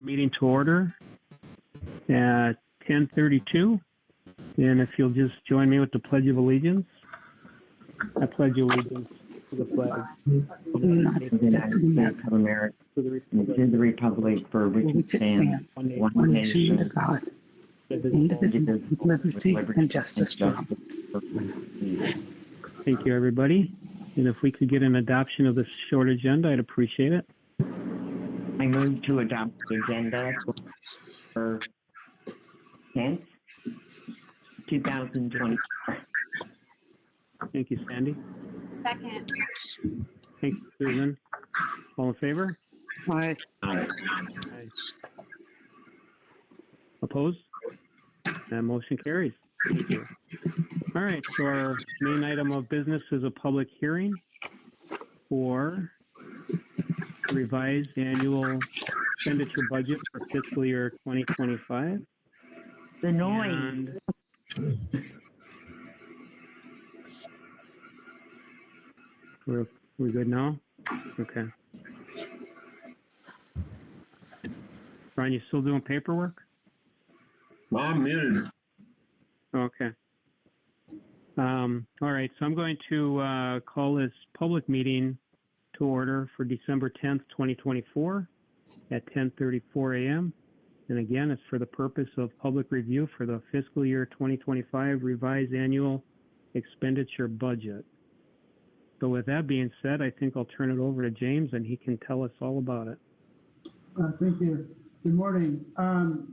Meeting to order at 10:32. And if you'll just join me with the Pledge of Allegiance. I pledge allegiance to the flag of the United States of America, and to the republic for which it stands, one nation under God, indivisible, with liberty and justice for all. Thank you, everybody. And if we could get an adoption of this short agenda, I'd appreciate it. I move to adopt the agenda for 10th, 2020. Thank you, Sandy. Second. Thank you, Susan. All in favor? Aye. Aye. Aye. Opposed? That motion carries. Thank you. All right, so our main item of business is a public hearing for revised annual expenditure budget for fiscal year 2025. The noise. And we're good now? Okay. Brian, you still doing paperwork? I'm muted. Okay. All right, so I'm going to call this public meeting to order for December 10th, 2024 at 10:34 a.m. And again, it's for the purpose of public review for the fiscal year 2025 revised annual expenditure budget. So with that being said, I think I'll turn it over to James and he can tell us all about it. Thank you. Good morning.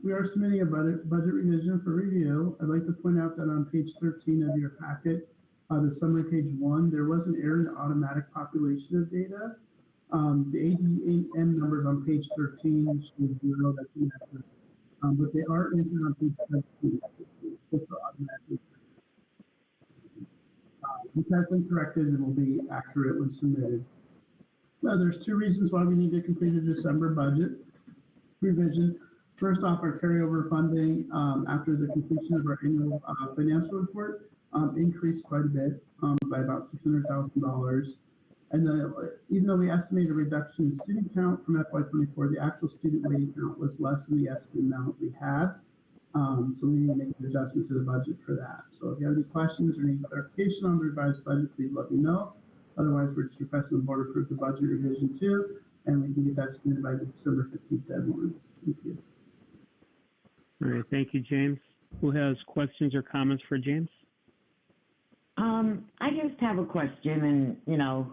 We are submitting a budget revision for review. I'd like to point out that on page 13 of your packet, the summary page 1, there was an error in the automatic population of data. The ADAM numbers on page 13 show 0, that's inaccurate. But they are entered on page 17. Automatically. This has been corrected and will be accurate when submitted. Now, there's two reasons why we need to complete a December budget revision. First off, our carryover funding after the completion of our annual financial report increased quite a bit by about $600,000. And then, even though we estimate a reduction in student count from FY24, the actual student waiting count was less than the estimated amount we had. So we need to make an adjustment to the budget for that. So if you have any questions or need clarification on the revised budget, please let me know. Otherwise, we're just requesting the board approve the budget revision too, and we can get that submitted by the December 15th deadline. Thank you. All right, thank you, James. Who has questions or comments for James? I just have a question, and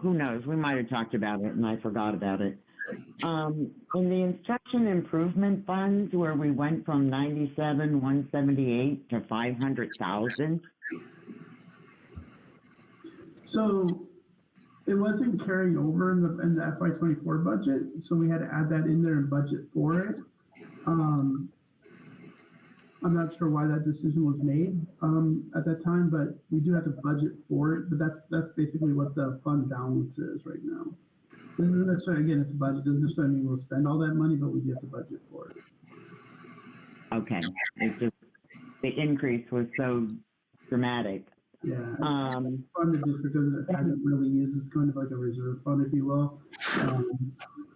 who knows? We might have talked about it, and I forgot about it. In the instruction improvement funds, where we went from 97,178 to 500,000. So it wasn't carrying over in the FY24 budget, so we had to add that in there and budget for it. I'm not sure why that decision was made at that time, but we do have to budget for it. But that's basically what the fund balance is right now. This isn't necessarily, again, it's a budget. It doesn't necessarily mean we'll spend all that money, but we do have to budget for it. Okay, it's just the increase was so dramatic. Yeah, fund the district hasn't really used. It's kind of like a reserve fund, if you will.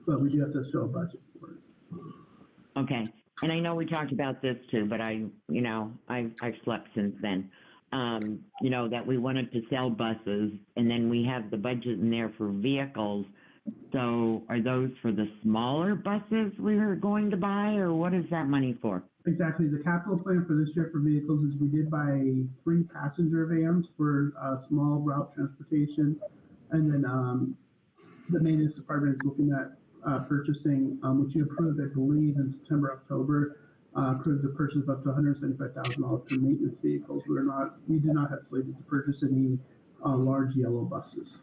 But we do have to show a budget for it. Okay, and I know we talked about this too, but I've slept since then. That we wanted to sell buses, and then we have the budget in there for vehicles. So are those for the smaller buses we were going to buy, or what is that money for? Exactly. The capital plan for this year for vehicles is we did buy 3 passenger vans for small route transportation. And then the maintenance department is looking at purchasing, which you approved, I believe, in September, October, approved the purchase of up to $175,000 for maintenance vehicles. We do not have slated to purchase any large yellow buses.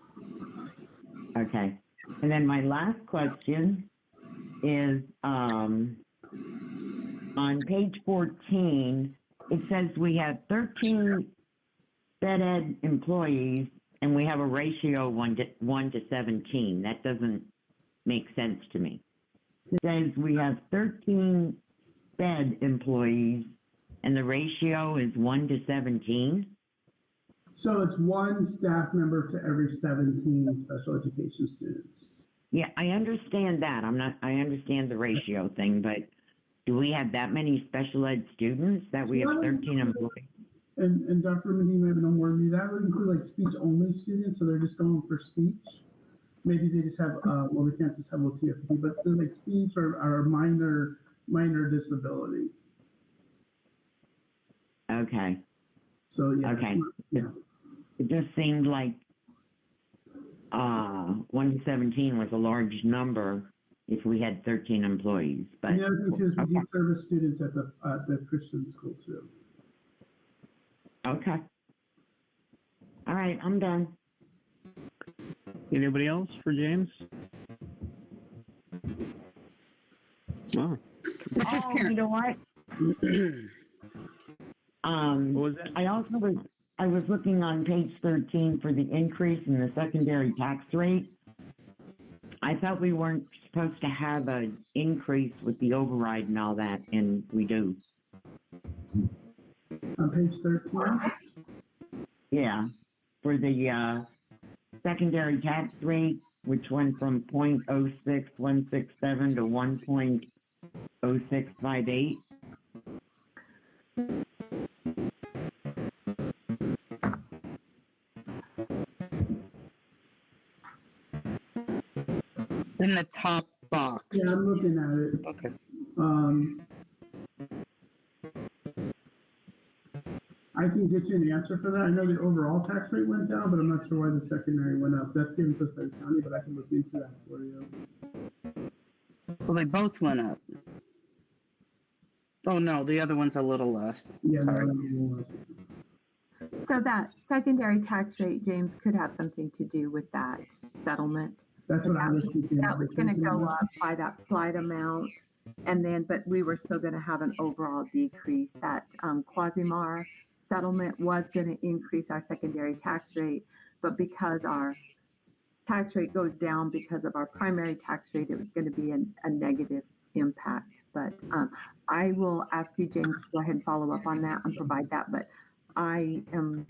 Okay. And then my last question is on page 14, it says we have 13 Fed Ed employees and we have a ratio 1 to 17. That doesn't make sense to me. It says we have 13 Fed employees and the ratio is 1 to 17. So it's 1 staff member to every 17 special education students. Yeah, I understand that. I understand the ratio thing, but Do we have that many special ed students that we have 13 employees? And Dr. Medina may have no more than that. Would include like speech only students, so they're just going for speech. Maybe they just have, well, they can't just have OTFP, but they're like speech or minor disability. Okay. So yeah. Okay. Yeah. It just seemed like 1 to 17 was a large number if we had 13 employees. But And the other thing too is we okay. do service students at the Christian school too. Okay. All right, I'm done. Anybody else for James? Oh, This is You Karen. know what? what was that? I was looking on page 13 for the increase in the secondary tax rate. I thought we weren't supposed to have an increase with the override and all that, and we do. On page 13. Yeah, for the secondary tax rate, which went from 0.06167 to 1.0658. In the top box. Yeah, I'm looking at it. Okay. I can get you an answer for that. I know the overall tax rate went down, but I'm not sure why the secondary went up. That's given to us by the county, but I can look into that for you. Well, they both went up. Oh, no, the other one's a little less. Yeah, Sorry. no, So that secondary tax rate, James, could have something to do with that settlement. that's what I was thinking. That was gonna go up by that slight amount. And then, but we were still gonna have an overall decrease. That Quasimar settlement was gonna increase our secondary tax rate, but because our tax rate goes down because of our primary tax rate, it was gonna be a negative impact. But I will ask you, James, to go ahead and follow up on that and provide that, but I am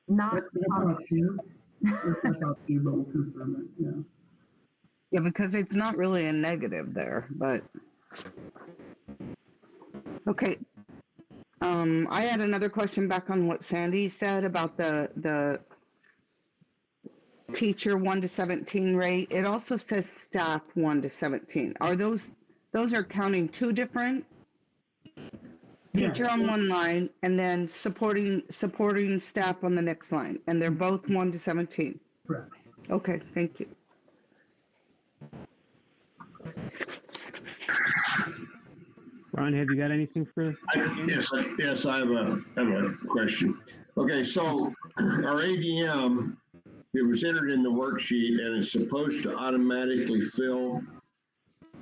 not. That's up to you. That's up to you, but we'll confirm it, yeah. Yeah, because it's not really a negative there, but. Okay. I had another question back on what Sandy said about the teacher 1 to 17 rate. It also says staff 1 to 17. Are those are counting two different? Teacher on one line and then supporting staff on the next line, and they're both 1 to 17. Correct. Okay, thank you. Ron, have you got anything for? Yes, I have a question. Okay, so our ADM, it was entered in the worksheet and it's supposed to automatically fill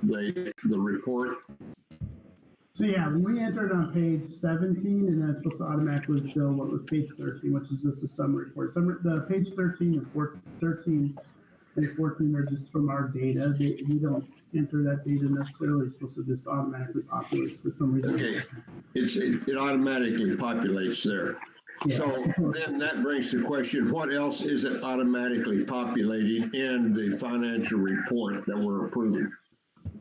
the report. So yeah, when we entered on page 17, and that's supposed to automatically fill what was page 13, which is just a summary report. The page 13 and 13 and 14 are just from our data. We don't enter that data necessarily. It's supposed to just automatically populate for some reason. Okay, it automatically populates there. Yeah. So then that brings the question, what else is it automatically populating in the financial report that we're approving?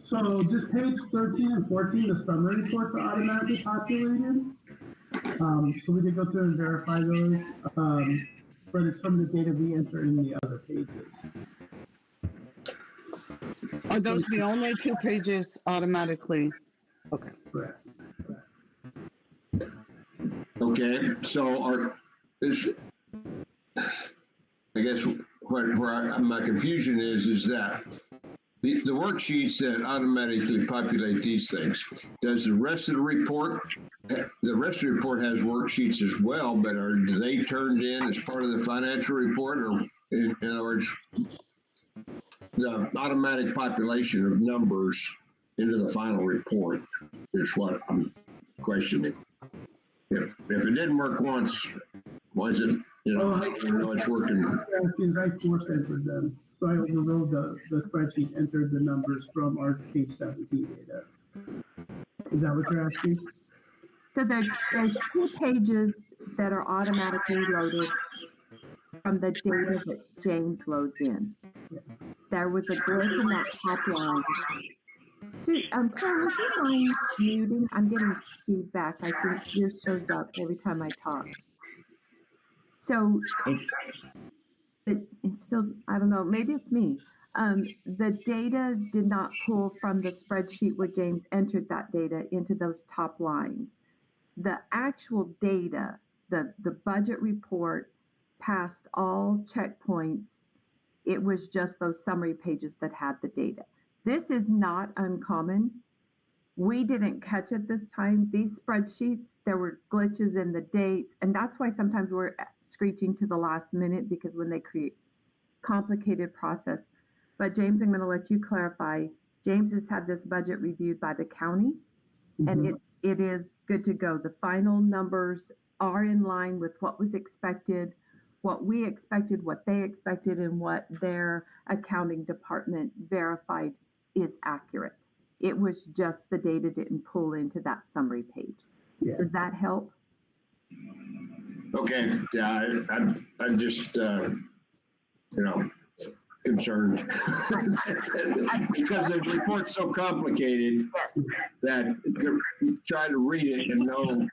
So just page 13 and 14, the summary reports are automatically populated. So we did go through and verify those, but it's from the data we enter in the other pages. Are those the only two pages automatically? Okay. Correct. Okay, so I guess where my confusion is that the worksheets that automatically populate these things, does the rest of the report has worksheets as well, but are they turned in as part of the financial report, or in other words, the automatic population of numbers into the final report is what I'm questioning. If it didn't work once, why is it, it's working? I force entered them. So I overrode the spreadsheet, entered the numbers from our page 17 data. Is that what you're asking? So there's two pages that are automatically loaded from the data that James loads in. There was a glitch in that top line Karen, would you mind muting? I'm getting feedback. I think yours shows up every time I talk. So it's still, I don't know, maybe it's me. The data did not pull from the spreadsheet where James entered that data into those top lines. The actual data, the budget report passed all checkpoints. It was just those summary pages that had the data. This is not uncommon. We didn't catch it this time. These spreadsheets, there were glitches in the dates, and that's why sometimes we're screeching to the last minute, because when they create complicated process. But James, I'm going to let you clarify. James has had this budget reviewed by the county, and it is good to go. The final numbers are in line with what was expected, what we expected, what they expected, and what their accounting department verified is accurate. It was just the data didn't pull into that summary page. Yeah. Does that help? Okay, yeah, I'm just, concerned. Because the report's so complicated Yes. that you try to read it and know,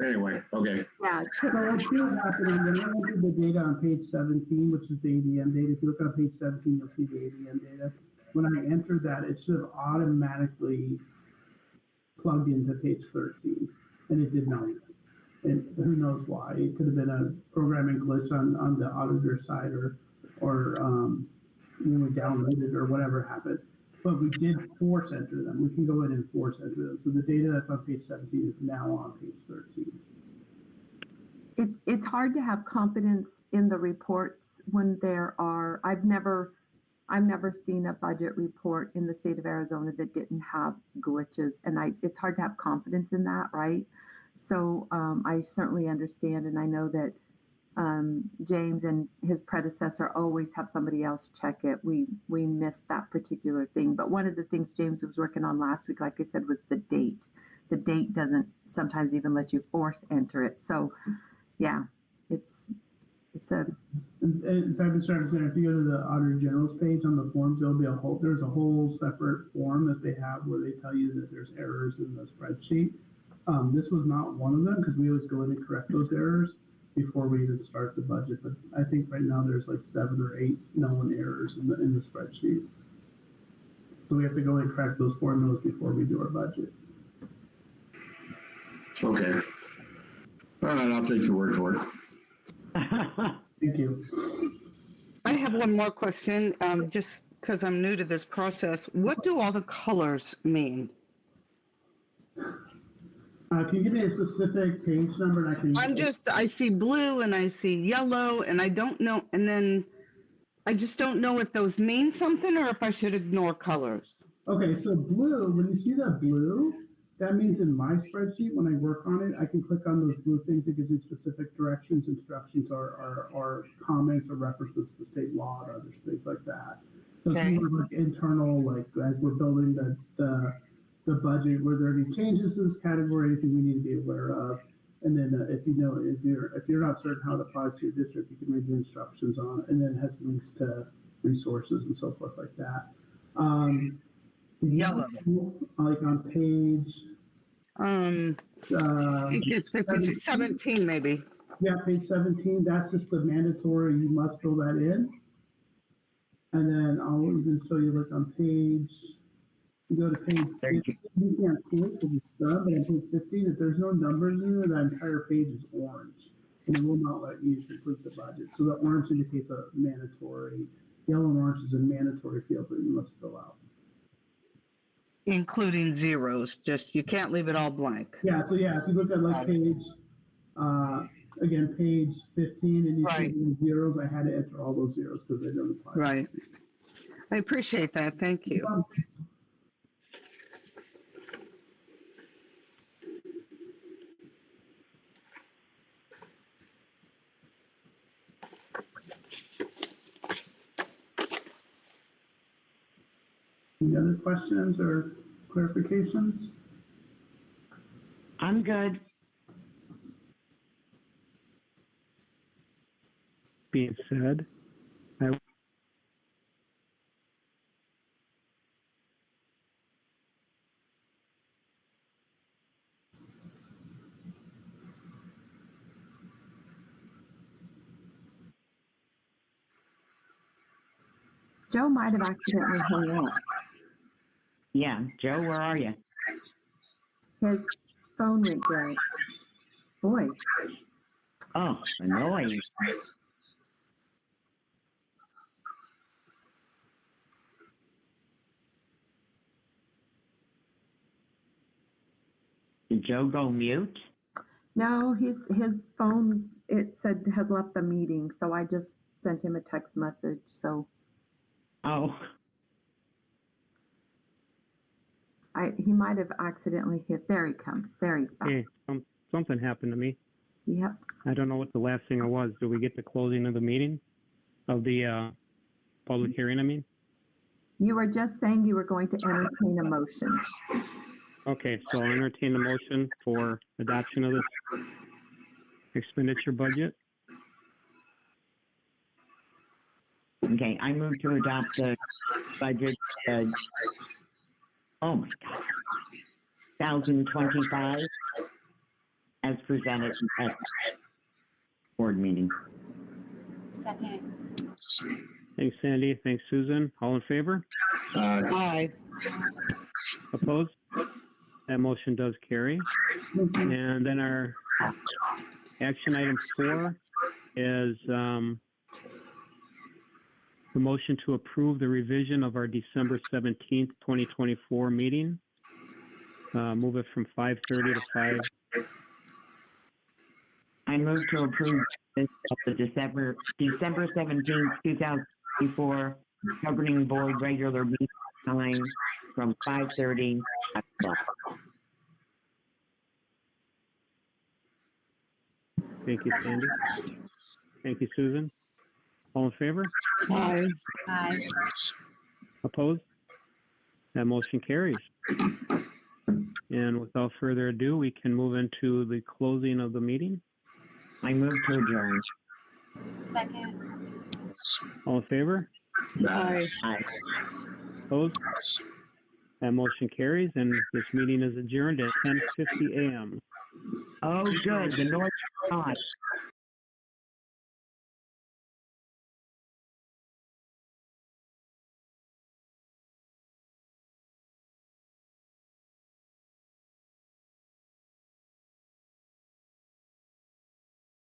anyway, okay. Yeah. So what's happening, when I entered the data on page 17, which is the ADM data, if you look on page 17, you'll see the ADM data. When I entered that, it should have automatically plugged into page 13, and it did not. And who knows why? It could have been a programming glitch on the auditor side, or we downloaded or whatever happened. But we did force enter them. We can go in and force enter them. So the data that's on page 17 is now on page 13. It's hard to have confidence in the reports when there are, I've never seen a budget report in the state of Arizona that didn't have glitches, and it's hard to have confidence in that, right? So I certainly understand, and I know that James and his predecessor always have somebody else check it. We missed that particular thing, but one of the things James was working on last week, like I said, was the date. The date doesn't sometimes even let you force enter it. So yeah, it's a. In fact, Mr. Representative, if you go to the Auditor General's page on the forms, there's a whole separate form that they have where they tell you that there's errors in the spreadsheet. This was not one of them, because we always go in and correct those errors before we even start the budget. But I think right now there's like 7 or 8 known errors in the spreadsheet. So we have to go and correct those formulas before we do our budget. Okay. All right, I'll take your word for it. Thank you. I have one more question, just because I'm new to this process. What do all the colors mean? Can you give me a specific page number? And I see blue and I see yellow, and I don't know, and then I just don't know if those mean something or if I should ignore colors. Okay, so blue, when you see that blue, that means in my spreadsheet, when I work on it, I can click on those blue things. It gives me specific directions, instructions, or comments or references to state law or other things like that. So Okay. it's more like internal, like as we're building the budget, were there any changes to this category, anything we need to be aware of? And then if you're not certain how it applies to your district, you can read the instructions on it, and then it has links to resources and so forth like that. Yellow. Like on page. I think it's 17 maybe. Yeah, page 17. That's just the mandatory. You must fill that in. And then I'll even show you, like on page. You go to page 15. You can't see it because it's done. But on page 15, if there's no numbers in it, that entire page is orange, and it will not let you complete the budget. So the orange indicates a mandatory. Yellow and orange is a mandatory field that you must fill out. Including zeros, just you can't leave it all blank. Yeah, so yeah, if you look at like page, again, page 15, and you Right. see the zeros, I had to enter all those zeros because they don't apply. Right. I appreciate that. Thank you. Any other questions or clarifications? I'm good. Being said, Joe might have accidentally hung up. Yeah, Joe, where are you? His phone went dead. Boy, Oh, annoying. Did Joe go mute? no, his phone, it said has left the meeting, so I just sent him a text message. So Oh, he might have accidentally hit. There he comes. There he's back. Hey, something happened to me. Yep. I don't know what the last thing it was. Do we get the closing of the meeting? Of the public hearing, I mean? You were just saying you were going to entertain a motion. Okay, so I'll entertain the motion for adoption of this expenditure budget. okay. I move to adopt the budget. Oh my God. 2025 as presented at board meeting. Second. Thanks, Sandy. Thanks, Susan. All in favor? Aye. Opposed? That motion does carry. And then our action item 4 is the motion to approve the revision of our December 17th, 2024 meeting. Move it from 5:30 to 5. I move to approve this of the December 17th, 2024 governing board regular meeting time from 5:30 to 5 o'clock. Thank you, Sandy. Thank you, Susan. All in favor? Aye. Aye. Opposed? That motion carries. And without further ado, we can move into the closing of the meeting. I move to adjourn. Second. All in favor? Aye. Aye. Opposed? That motion carries, and this meeting is adjourned at 10:50 a.m. Oh, good. The noise is on.